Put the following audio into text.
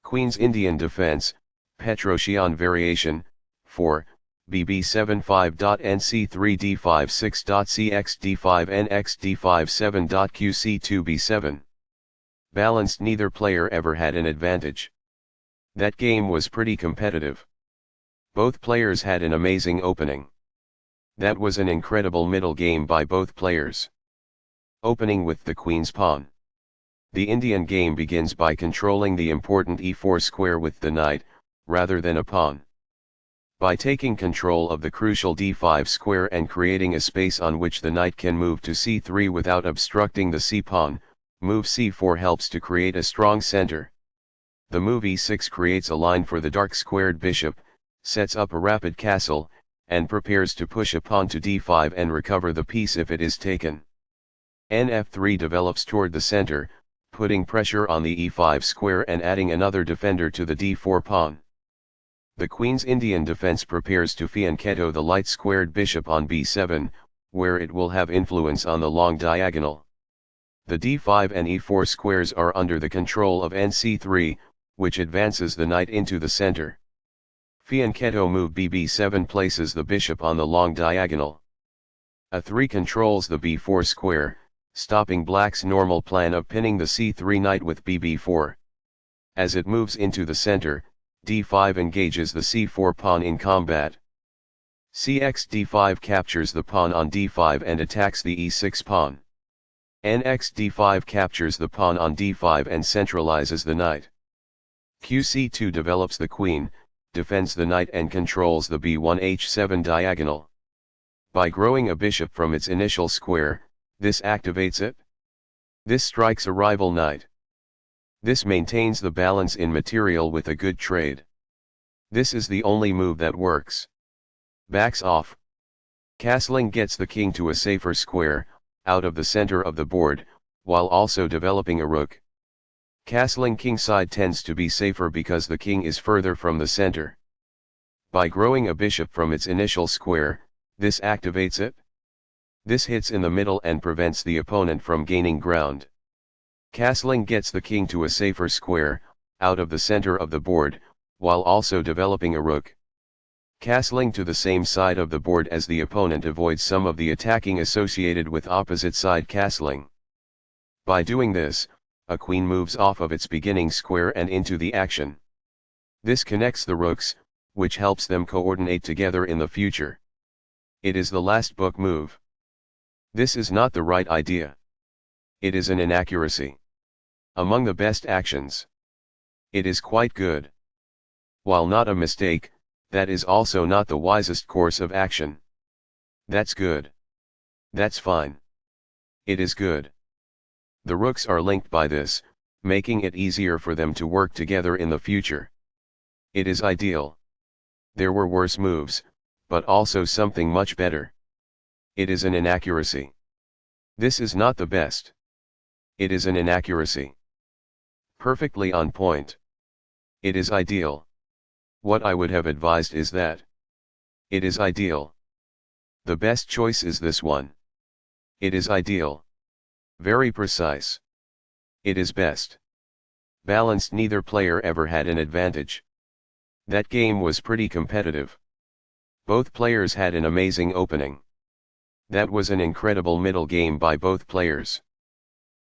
Queen's Indian defense, Petrosian variation, 4, bb75.nc3d56.cx d5nx d57.qc2b7. Balanced, neither player ever had an advantage. That game was pretty competitive. Both players had an amazing opening. That was an incredible middle game by both players. Opening with the queen's pawn. The Indian game begins by controlling the important e4 square with the knight, rather than a pawn. By taking control of the crucial d5 square and creating a space on which the knight can move to c3 without obstructing the c-pawn, move c4 helps to create a strong center. The move e6 creates a line for the dark squared bishop, sets up a rapid castle, and prepares to push a pawn to d5 and recover the piece if it is taken. Nf3 develops toward the center, putting pressure on the e5 square and adding another defender to the d4 pawn. The Queen's Indian defense prepares to fianchetto the light-squared bishop on b7, where it will have influence on the long diagonal. The d5 and e4 squares are under the control of nc3, which advances the knight into the center. Fianchetto move bb7 places the bishop on the long diagonal. a3 controls the b4 square, stopping black's normal plan of pinning the c3 knight with bb4. As it moves into the center, d5 engages the c4 pawn in combat. Cx d5 captures the pawn on d5 and attacks the e6 pawn. Nx d5 captures the pawn on d5 and centralizes the knight. Qc2 develops the queen, defends the knight and controls the b1 h7 diagonal. By growing a bishop from its initial square, this activates it. This strikes a rival knight. This maintains the balance in material with a good trade. This is the only move that works. Backs off. Castling gets the king to a safer square, out of the center of the board, while also developing a rook. Castling kingside tends to be safer because the king is further from the center. By growing a bishop from its initial square, this activates it. This hits in the middle and prevents the opponent from gaining ground. Castling gets the king to a safer square, out of the center of the board, while also developing a rook. Castling to the same side of the board as the opponent avoids some of the attacking associated with opposite side castling. By doing this, a queen moves off of its beginning square and into the action. This connects the rooks, which helps them coordinate together in the future. It is the last book move. This is not the right idea. It is an inaccuracy. Among the best actions. It is quite good. While not a mistake, that is also not the wisest course of action. That's good. That's fine. It is good. The rooks are linked by this, making it easier for them to work together in the future. It is ideal. There were worse moves, but also something much better. It is an inaccuracy. This is not the best. It is an inaccuracy. Perfectly on point. It is ideal. What I would have advised is that. It is ideal. The best choice is this one. It is ideal. Very precise. It is best. Balanced, neither player ever had an advantage. That game was pretty competitive. Both players had an amazing opening. That was an incredible middle game by both players.